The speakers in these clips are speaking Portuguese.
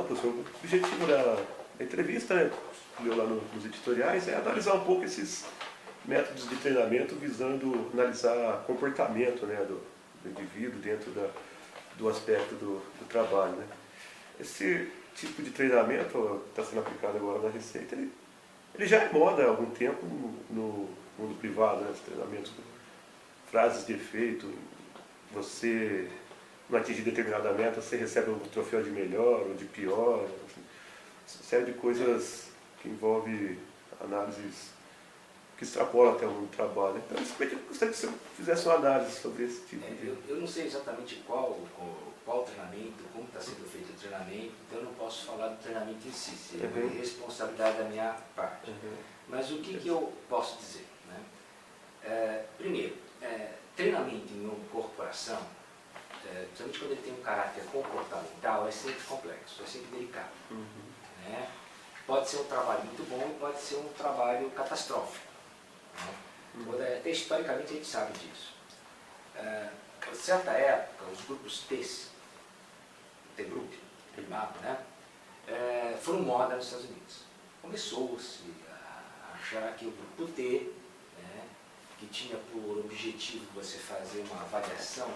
Então, professor, o objetivo da entrevista, né, leu lá nos editoriais, é analisar um pouco esses métodos de treinamento visando analisar comportamento, né, do indivíduo dentro do aspecto do trabalho, né. Esse tipo de treinamento que está sendo aplicado agora na Receita, ele já é moda há algum tempo no mundo privado, né, os treinamentos com frases de efeito. Você não atingir determinada meta, você recebe um troféu de melhor ou de pior, assim, série de coisas que envolve análises que extrapolam até o mundo do trabalho. Então, eu gostaria que você fizesse uma análise sobre esse tipo de... Eu não sei exatamente qual treinamento, como está sendo feito o treinamento, então eu não posso falar do treinamento em si, seria responsabilidade da minha parte. Mas o que eu posso dizer? Né? Primeiro, treinamento em uma corporação, principalmente quando ele tem um caráter comportamental, é sempre complexo, é sempre delicado. Né? Pode ser um trabalho muito bom e pode ser um trabalho catastrófico. Né? Até historicamente a gente sabe disso. Em certa época, os grupos T-Group, primato, né? Foram moda nos Estados Unidos. Começou-se a achar que o grupo T, né, que tinha por objetivo você fazer uma avaliação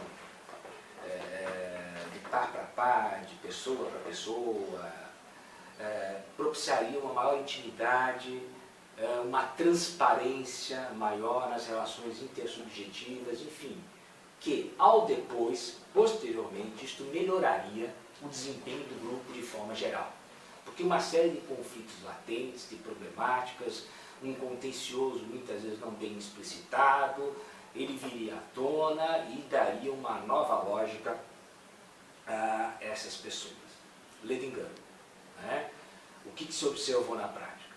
de par para par, de pessoa para pessoa, propiciaria uma maior intimidade, uma transparência maior nas relações intersubjetivas, enfim, que ao depois, posteriormente, isto melhoraria o desempenho do grupo de forma geral. Porque uma série de conflitos latentes, de problemáticas, um contencioso muitas vezes não bem explicitado, ele viria à tona e daria uma nova lógica a essas pessoas. Ledo engano. Né? O que se observou na prática?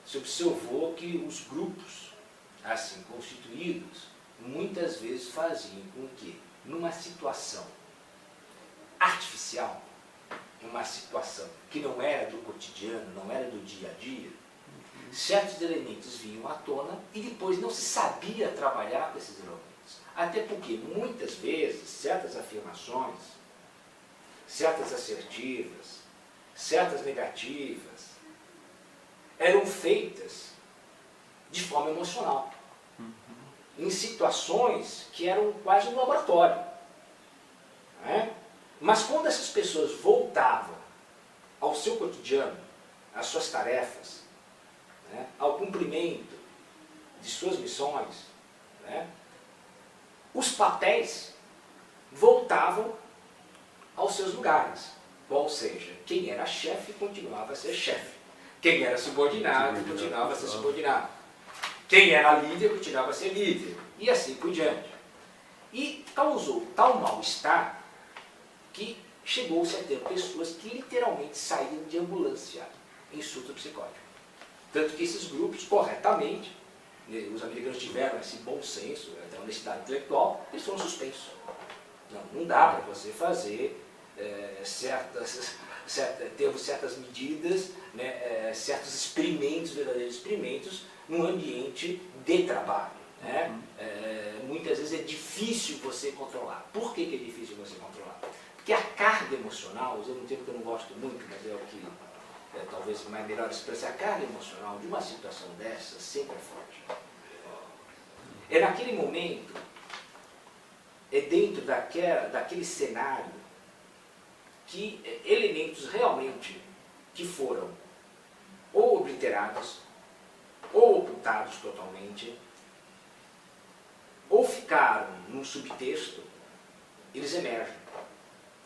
Se observou que os grupos, assim constituídos, muitas vezes faziam com que, numa situação artificial, uma situação que não era do cotidiano, não era do dia a dia, certos elementos vinham à tona e depois não se sabia trabalhar com esses elementos. Até porque, muitas vezes, certas afirmações, certas assertivas, certas negativas, eram feitas de forma emocional, em situações que eram quase um laboratório. Né? Mas quando essas pessoas voltavam ao seu cotidiano, às suas tarefas, né, ao cumprimento de suas missões, né, os papéis voltavam aos seus lugares. Ou seja, quem era chefe continuava a ser chefe. Quem era subordinado continuava a ser subordinado. Quem era líder continuava a ser líder. E assim por diante. E causou tal mal-estar que chegou-se a ter pessoas que literalmente saíam de ambulância em surto psicótico. Tanto que esses grupos, corretamente, os americanos tiveram esse bom senso, até honestidade intelectual, eles foram suspensos. Não dá para você fazer termos certas medidas, né, certos experimentos, verdadeiros experimentos, num ambiente de trabalho. Né? Muitas vezes é difícil você controlar. Por que é difícil você controlar? Porque a carga emocional, usando um termo que eu não gosto muito, mas é o que talvez mais melhor expressar, a carga emocional de uma situação dessa sempre é forte. É naquele momento, é dentro daquele cenário, que elementos realmente que foram ou obliterados, ou ocultados totalmente, ou ficaram num subtexto, eles emergem.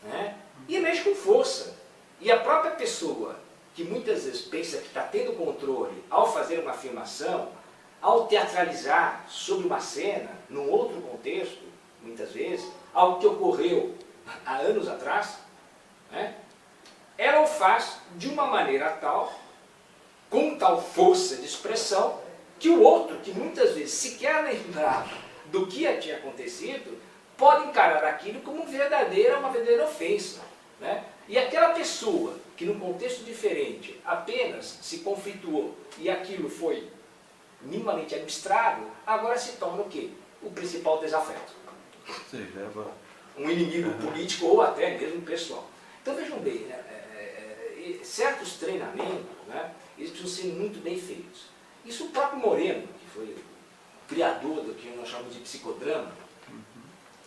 Né? E emergem com força. E a própria pessoa, que muitas vezes pensa que está tendo controle ao fazer uma afirmação, ao teatralizar sobre uma cena, num outro contexto, muitas vezes, algo que ocorreu há anos atrás, né? Ela o faz de uma maneira tal, com tal força de expressão, que o outro, que muitas vezes sequer lembrava do que tinha acontecido, pode encarar aquilo como uma verdadeira ofensa. Né? E aquela pessoa que, num contexto diferente, apenas se conflituou e aquilo foi minimamente administrado, agora se torna o quê? O principal desafeto. Você leva... Um inimigo político ou até mesmo pessoal. Então vejam bem, certos treinamentos, né, eles precisam ser muito bem feitos. Isso o próprio Moreno, que foi o criador do que nós chamamos de psicodrama,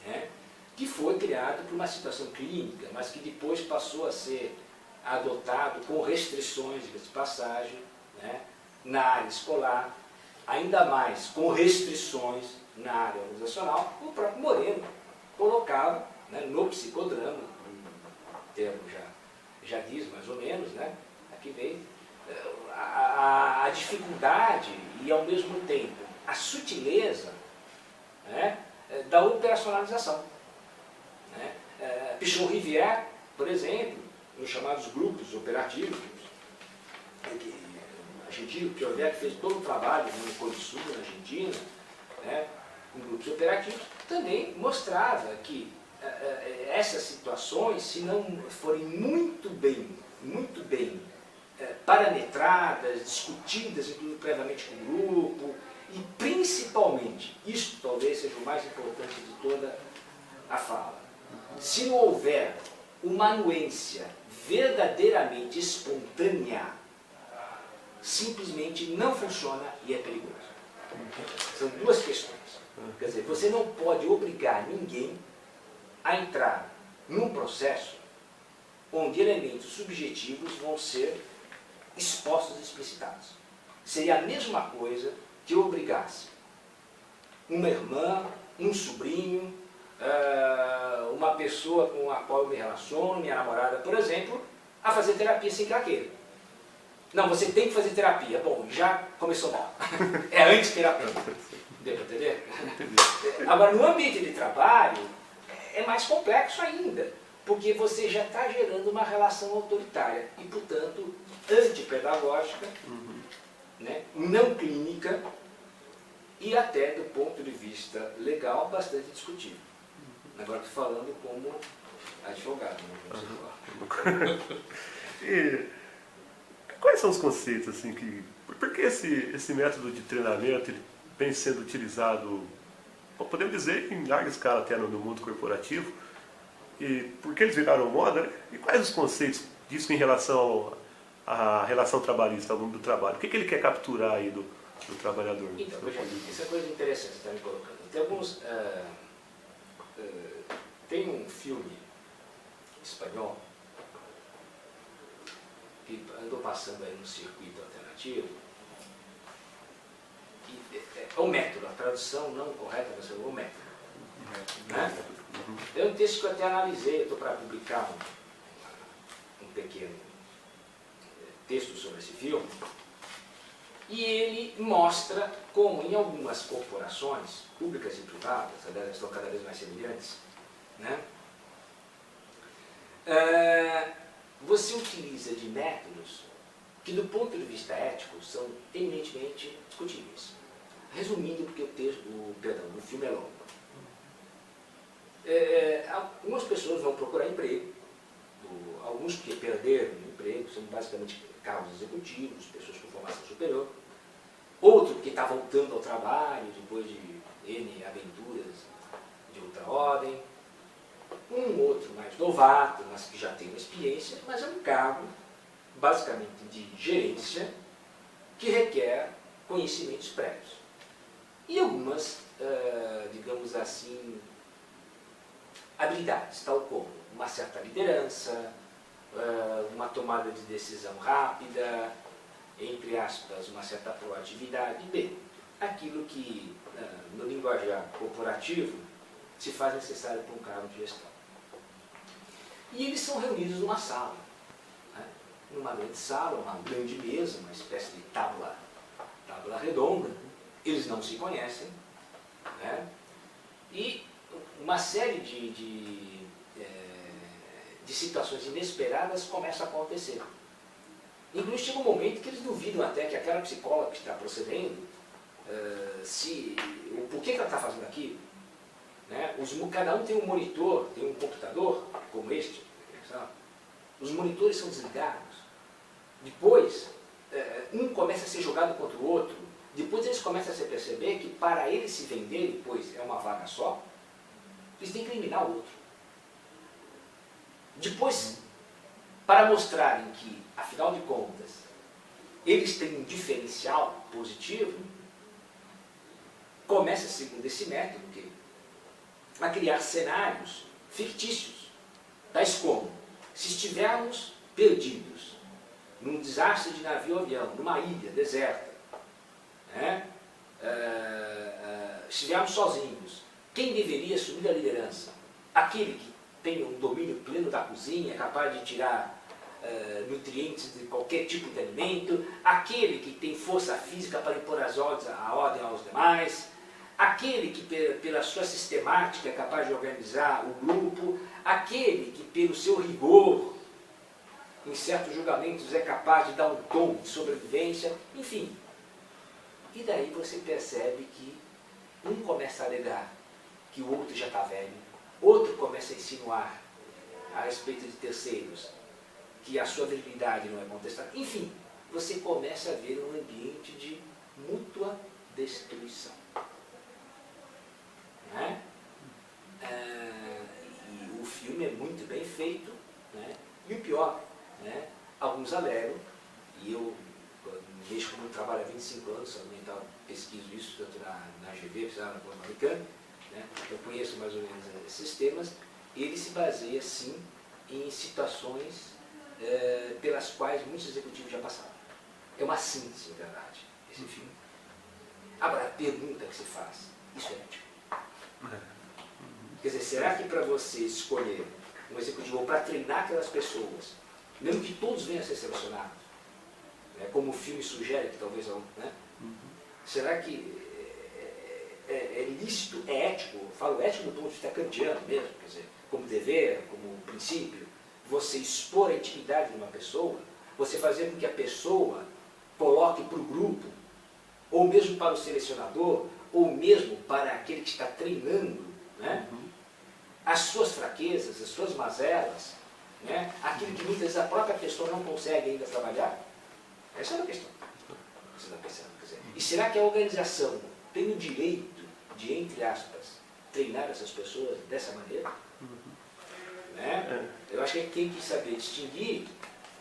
né, que foi criado por uma situação clínica, mas que depois passou a ser adotado com restrições de passagem, né, na área escolar, ainda mais com restrições na área organizacional. O próprio Moreno colocava, né, no psicodrama, um termo já diz mais ou menos, né, aqui vem a dificuldade e ao mesmo tempo a sutileza, né, da operacionalização. Né? Pichon Rivière, por exemplo, nos chamados grupos operativos, argentino, Piovec que fez todo o trabalho no Cone Sul, na Argentina, né, com grupos operativos, também mostrava que essas situações, se não forem muito bem parametradas, discutidas, inclusive previamente com o grupo, e principalmente, isso talvez seja o mais importante de toda a fala, se não houver uma anuência verdadeiramente espontânea, simplesmente não funciona e é perigoso. São duas questões. Quer dizer, você não pode obrigar ninguém a entrar num processo onde elementos subjetivos vão ser expostos e explicitados. Seria a mesma coisa que eu obrigasse uma irmã, um sobrinho, uma pessoa com a qual eu me relaciono, minha namorada, por exemplo, a fazer terapia sem que ela queira. Não, você tem que fazer terapia. Bom, já começou mal. É antiterapia. Deu para entender? Agora, no ambiente de trabalho, é mais complexo ainda, porque você já está gerando uma relação autoritária e, portanto, antipedagógica, né, não clínica e até, do ponto de vista legal, bastante discutível. Agora estou falando como advogado, não como psicólogo. E quais são os conceitos, assim, por que esse método de treinamento ele vem sendo utilizado, podemos dizer, em larga escala até no mundo corporativo, e por que eles viraram moda, né? E quais os conceitos disso em relação à relação trabalhista, ao mundo do trabalho? O que ele quer capturar aí do trabalhador? Então, veja, isso é coisa interessante que você está me colocando. Tem alguns... tem um filme espanhol que andou passando aí no circuito alternativo, que é o método, a tradução não correta vai ser o método. Né? É um texto que eu até analisei, eu estou para publicar um pequeno texto sobre esse filme, e ele mostra como em algumas corporações, públicas e privadas, aliás, estão cada vez mais semelhantes, né? Você utiliza de métodos que, do ponto de vista ético, são eminentemente discutíveis. Resumindo, porque o filme é longo. Algumas pessoas vão procurar emprego, alguns que perderam o emprego, são basicamente cargos executivos, pessoas com formação superior, outro que está voltando ao trabalho depois de N aventuras de outra ordem, um outro mais novato, mas que já tem uma experiência, mas é um cargo basicamente de gerência que requer conhecimentos prévios. E algumas, digamos assim, habilidades, tal como uma certa liderança, uma tomada de decisão rápida, entre aspas, uma certa proatividade. Bem, aquilo que no linguajar corporativo se faz necessário para um cargo de gestão. E eles são reunidos numa sala, né? Numa grande sala, uma grande mesa, uma espécie de tábua redonda. Eles não se conhecem, né? E uma série de situações inesperadas começam a acontecer. Inclusive chega um momento que eles duvidam até que aquela psicóloga que está procedendo, por que ela está fazendo aquilo? Né? Cada um tem um monitor, tem um computador, como este, sabe? Os monitores são desligados. Depois, um começa a ser jogado contra o outro. Depois eles começam a se perceber que para eles se venderem, pois é uma vaga só, eles têm que eliminar o outro. Depois, para mostrarem que, afinal de contas, eles têm um diferencial positivo, começa, segundo esse método, a criar cenários fictícios, tais como, se estivermos perdidos num desastre de navio-avião, numa ilha deserta, né? Estivermos sozinhos, quem deveria assumir a liderança? Aquele que tem um domínio pleno da cozinha, capaz de tirar nutrientes de qualquer tipo de alimento, aquele que tem força física para impor a ordem aos demais, aquele que pela sua sistemática é capaz de organizar o grupo, aquele que pelo seu rigor em certos julgamentos é capaz de dar um tom de sobrevivência, enfim. E daí você percebe que um começa a alegar que o outro já está velho, outro começa a insinuar a respeito de terceiros que a sua virilidade não é contestada. Enfim, você começa a ver um ambiente de mútua destruição. Né? E o filme é muito bem feito, né? E o pior, né? Alguns alegam, e eu vejo como eu trabalho há 25 anos, eu pesquiso isso tanto na GV, na Pan-Americana, né? Eu conheço mais ou menos esses temas, ele se baseia sim em situações pelas quais muitos executivos já passaram. É uma síntese, na verdade, esse filme. Agora, a pergunta que se faz, isso é ético? Quer dizer, será que para você escolher um executivo ou para treinar aquelas pessoas, mesmo que todos venham a ser selecionados, né, como o filme sugere que talvez não, né? Será que é lícito, é ético, eu falo ético do ponto de vista kantiano mesmo, quer dizer, como dever, como princípio, você expor a intimidade de uma pessoa, você fazer com que a pessoa coloque para o grupo, ou mesmo para o selecionador, ou mesmo para aquele que está treinando, né, as suas fraquezas, as suas mazelas, né, aquilo que muitas vezes a própria pessoa não consegue ainda trabalhar? Essa é uma questão. Você está pensando, quer dizer, e será que a organização tem o direito de, entre aspas, treinar essas pessoas dessa maneira? Né? Eu acho que tem que saber distinguir,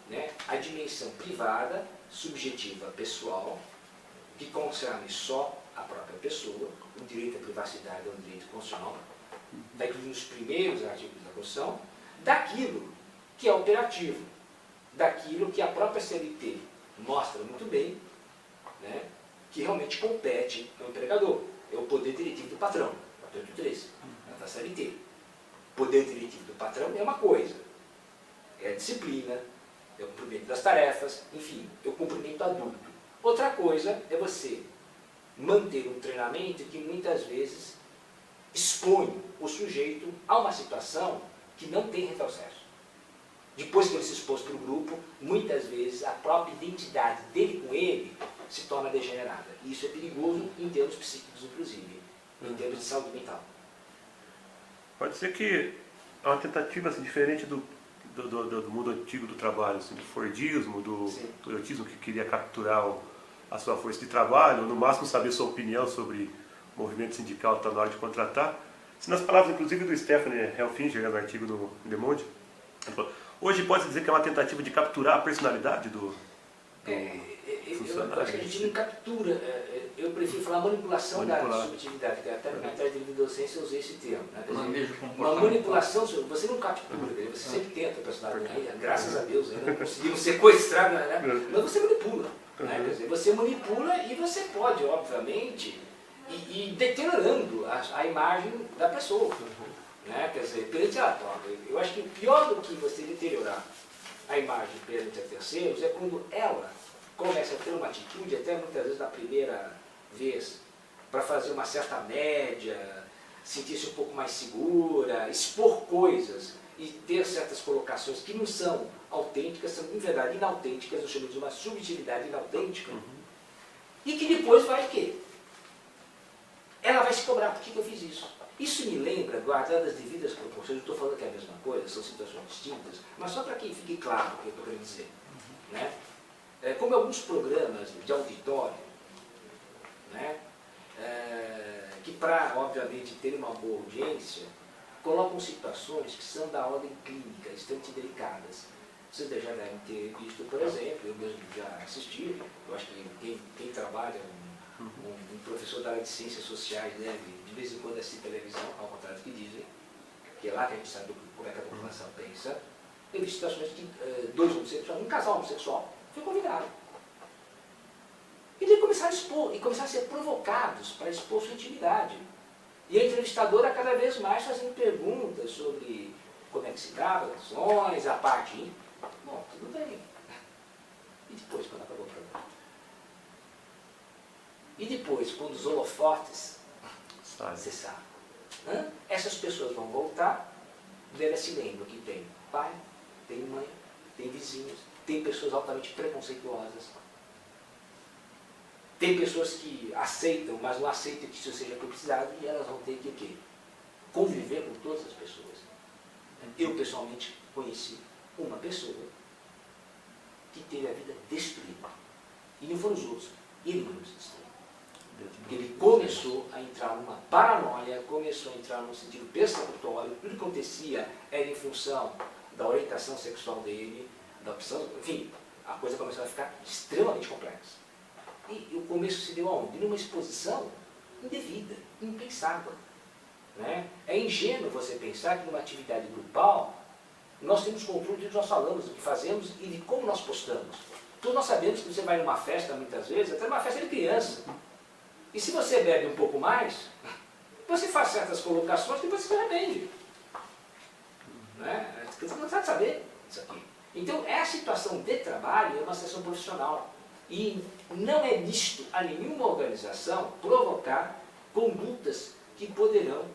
né, a dimensão privada, subjetiva, pessoal, que concerne só a própria pessoa, o direito à privacidade é um direito constitucional, está incluindo os primeiros artigos da Constituição, daquilo que é operativo, daquilo que a própria CLT mostra muito bem, né, que realmente compete ao empregador. É o poder diretivo do patrão, artigo 13, da CLT. O poder diretivo do patrão é uma coisa, é a disciplina, é o cumprimento das tarefas, enfim, é o cumprimento adulto. Outra coisa é você manter um treinamento que muitas vezes expõe o sujeito a uma situação que não tem retrocesso. Depois que ele se expôs para o grupo, muitas vezes a própria identidade dele com ele se torna degenerada. E isso é perigoso em termos psíquicos, inclusive, em termos de saúde mental. Pode ser que é uma tentativa assim, diferente do mundo antigo do trabalho, assim, do Fordismo, do Toyotismo, que queria capturar a sua força de trabalho, ou no máximo saber sua opinião sobre o movimento sindical tá na hora de contratar. Se nas palavras, inclusive, do Stephanie Helfinger, no artigo do Le Monde, hoje pode dizer que é uma tentativa de capturar a personalidade do funcionário. Eu acho que a gente não captura, eu prefiro falar manipulação da subjetividade, que até na matéria de docência eu usei esse termo. Né? Uma manipulação, você não captura, você sempre tenta a personalidade, graças a Deus, não conseguimos sequestrar, né? Mas você manipula. Né? Quer dizer, você manipula e você pode, obviamente, ir deteriorando a imagem da pessoa. Né? Quer dizer, perante a eu acho que o pior do que você deteriorar a imagem perante a terceiros é quando ela começa a ter uma atitude, até muitas vezes da primeira vez, para fazer uma certa média, sentir-se um pouco mais segura, expor coisas e ter certas colocações que não são autênticas, são em verdade inautênticas, eu chamo de uma subjetividade inautêntica, e que depois vai o quê? Ela vai se cobrar, por que eu fiz isso? Isso me lembra, guardando as devidas proporções, eu estou falando que é a mesma coisa, são situações distintas, mas só para que fique claro o que eu estou querendo dizer. Né? Como alguns programas de auditório, né, que para, obviamente, ter uma boa audiência, colocam situações que são da ordem clínica, extremamente delicadas. Vocês já devem ter visto, por exemplo, eu mesmo já assisti, eu acho que quem trabalha, um professor da área de ciências sociais deve, de vez em quando, assistir televisão, ao contrário do que dizem, que é lá que a gente sabe como é que a população pensa. Eu vi situações que dois homossexuais, um casal homossexual, foi convidado. E daí começaram a expor, e começaram a ser provocados para expor sua intimidade. E a entrevistadora cada vez mais fazendo perguntas sobre como é que se dava, relações, a parte íntima. Bom, tudo bem. E depois, quando acabou o programa? E depois, quando os holofotes cessaram, essas pessoas vão voltar, elas se lembram que tem pai, tem mãe, tem vizinhos, tem pessoas altamente preconceituosas, tem pessoas que aceitam, mas não aceitam que isso seja publicidade, e elas vão ter que o quê? Conviver com todas as pessoas. Eu, pessoalmente, conheci uma pessoa que teve a vida destruída. E não foram os outros, ele mesmo se destruiu. Ele começou a entrar numa paranoia, começou a entrar num sentido persecutório, tudo que acontecia era em função da orientação sexual dele, da opção, enfim, a coisa começou a ficar extremamente complexa. E o começo se deu aonde? Numa exposição indevida, impensável. Né? É ingênuo você pensar que numa atividade grupal nós temos controle do que nós falamos, do que fazemos e de como nós postamos. Todos nós sabemos que você vai numa festa, muitas vezes, até numa festa de criança. E se você bebe um pouco mais, você faz certas colocações que você se arrepende. Né? Você não sabe saber isso aqui. Então, a situação de trabalho é uma situação profissional. E não é lícito a nenhuma organização provocar condutas que poderão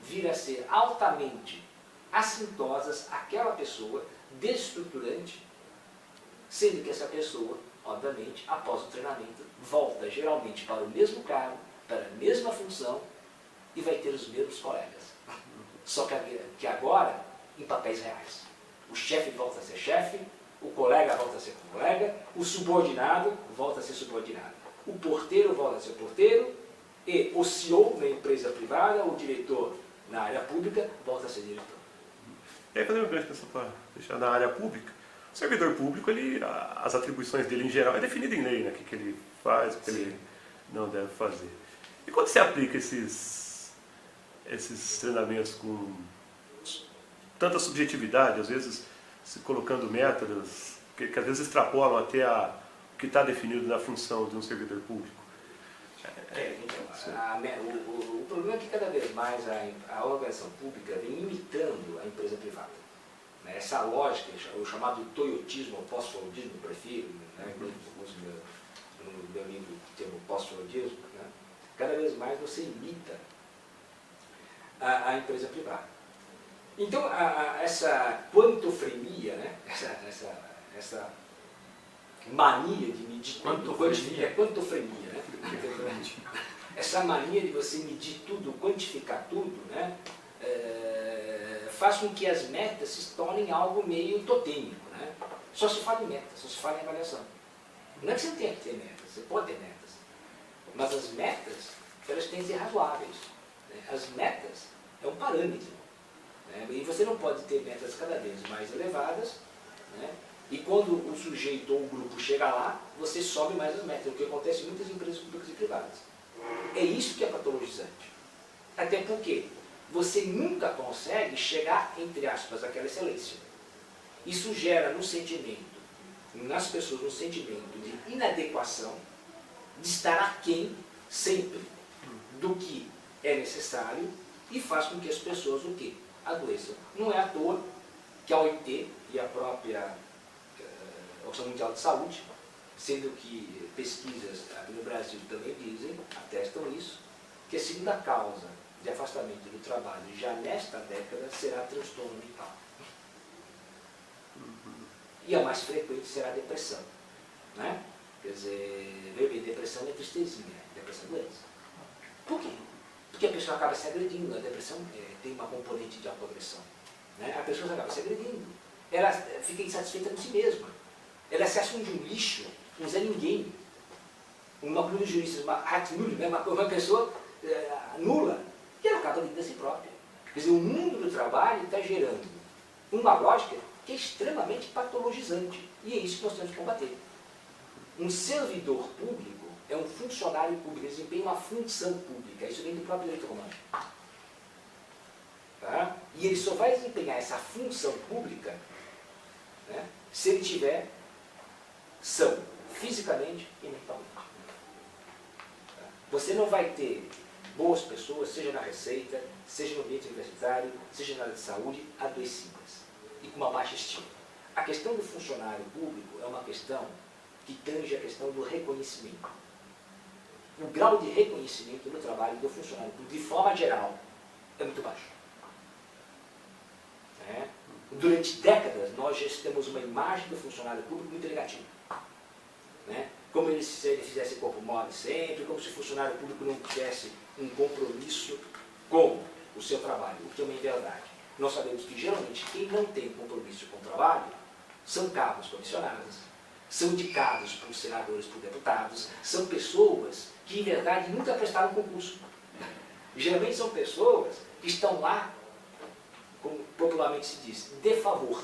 vir a ser altamente assintosas àquela pessoa, desestruturante, sendo que essa pessoa, obviamente, após o treinamento, volta geralmente para o mesmo cargo, para a mesma função e vai ter os mesmos colegas. Só que agora, em papéis reais. O chefe volta a ser chefe, o colega volta a ser colega, o subordinado volta a ser subordinado. O porteiro volta a ser porteiro e o CEO na empresa privada, o diretor na área pública, volta a ser diretor. E aí, fazendo uma grande questão para deixar na área pública, o servidor público, as atribuições dele em geral é definida em lei, né? O que ele faz, o que ele não deve fazer. E quando você aplica esses treinamentos com tanta subjetividade, às vezes se colocando métodos que às vezes extrapolam até o que está definido na função de um servidor público. O problema é que cada vez mais a organização pública vem imitando a empresa privada. Essa lógica, o chamado toyotismo ou pós-fordismo, eu prefiro, no meu livro o termo pós-fordismo, né? Cada vez mais você imita a empresa privada. Então, essa quantofrenia, né? essa mania de medir tudo, quantofrenia, né? Essa mania de você medir tudo, quantificar tudo, né? Faz com que as metas se tornem algo meio totêmico. Né? Só se fala em metas, só se fala em avaliação. Não é que você não tenha que ter metas, você pode ter metas. Mas as metas, elas têm que ser razoáveis. Né? As metas é um parâmetro. Né? E você não pode ter metas cada vez mais elevadas, né? E quando o sujeito ou o grupo chega lá, você sobe mais as metas, o que acontece em muitas empresas públicas e privadas. É isso que é patologizante. Até porque você nunca consegue chegar, entre aspas, àquela excelência. Isso gera no sentimento, nas pessoas, um sentimento de inadequação, de estar aquém sempre do que é necessário e faz com que as pessoas o quê? Adoeçam. Não é à toa que a OIT e a própria Organização Mundial de Saúde, sendo que pesquisas aqui no Brasil também dizem, atestam isso, que a segunda causa de afastamento do trabalho já nesta década será transtorno mental. E a mais frequente será a depressão. Né? Quer dizer, depressão é tristezinha, depressão é doença. Por quê? Porque a pessoa acaba se agredindo, a depressão tem uma componente de autoagressão. Né? A pessoa acaba se agredindo, ela fica insatisfeita com si mesma, ela se acha um lixo, um Zé Ninguém, uma juristas, uma pessoa nula, e ela acaba dentro de si própria. Quer dizer, o mundo do trabalho está gerando uma lógica que é extremamente patologizante. E é isso que nós temos que combater. Um servidor público é um funcionário público, ele desempenha uma função pública. Isso vem do próprio direito romano. Tá? E ele só vai desempenhar essa função pública, né, se ele tiver são fisicamente e mentalmente. Tá? Você não vai ter boas pessoas, seja na Receita, seja no ambiente universitário, seja na área de saúde, adoecidas e com uma baixa estima. A questão do funcionário público é uma questão que tange a questão do reconhecimento. O grau de reconhecimento no trabalho do funcionário público, de forma geral, é muito baixo. Durante décadas, nós já temos uma imagem do funcionário público muito negativa. Como se ele fizesse corpo mole sempre, como se o funcionário público não tivesse um compromisso com o seu trabalho, o que é uma inverdade. Nós sabemos que, geralmente, quem não tem compromisso com o trabalho são cabos comissionados, são indicados por senadores, por deputados, são pessoas que, em verdade, nunca prestaram concurso. Geralmente são pessoas que estão lá, como popularmente se diz, de favor,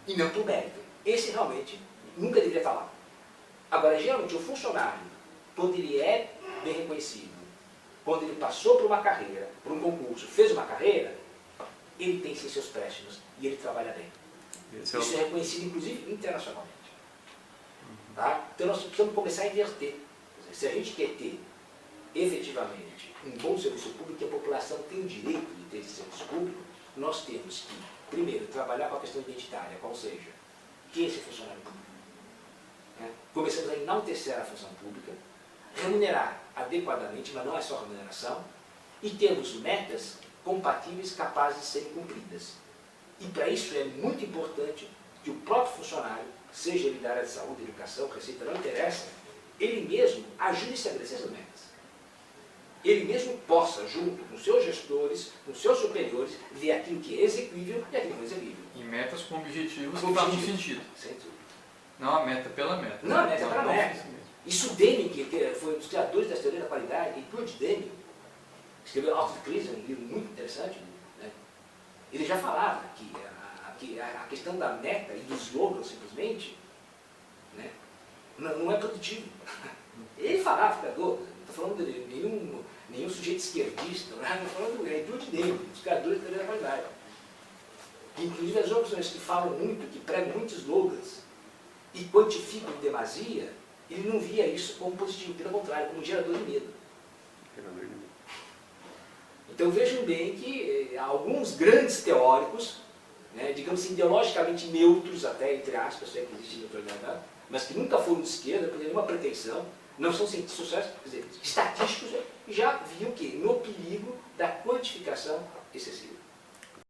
e não por mérito. Esse realmente nunca deveria estar lá. Agora, geralmente, o funcionário, quando ele é bem reconhecido, quando ele passou por uma carreira, por um concurso, fez uma carreira, ele tem sim seus préstimos e ele trabalha bem. Isso é reconhecido, inclusive, internacionalmente. Tá? Então, nós precisamos começar a inverter. Se a gente quer ter, efetivamente, um bom serviço público, e a população tem o direito de ter esse serviço público, nós temos que, primeiro, trabalhar com a questão identitária, qual seja, que é esse funcionário público. Começamos a enaltecer a função pública, remunerar adequadamente, mas não é só remuneração, e termos metas compatíveis, capazes de serem cumpridas. E para isso é muito importante que o próprio funcionário, seja ele da área de saúde, educação, receita, não interessa, ele mesmo ajude a estabelecer essas metas. Ele mesmo possa, junto com seus gestores, com seus superiores, ver aquilo que é execuível e aquilo que não é execuível. E metas com objetivos que fazem sentido. Sem dúvida. Não a meta pela meta. Não, a meta é pela meta. Isso Deming, que foi um dos criadores da teoria da qualidade, Edward Deming, escreveu Autocrise, um livro muito interessante, né? Ele já falava que a questão da meta e do slogan, simplesmente, né, não é produtivo. Ele falava, criador, não estou falando de nenhum sujeito esquerdista, não estou falando do Edward Deming, dos criadores da teoria da qualidade. Inclusive as opções que falam muito, que pregam muitos slogans, e quantificam em demasia, ele não via isso como positivo, pelo contrário, como gerador de medo. Então vejam bem que alguns grandes teóricos, né, digamos assim, ideologicamente neutros até, entre aspas, se é que existe neutralidade, mas que nunca foram de esquerda, por nenhuma pretensão, não são cientistas sociais, quer dizer, estatísticos, já viam que no perigo da quantificação excessiva.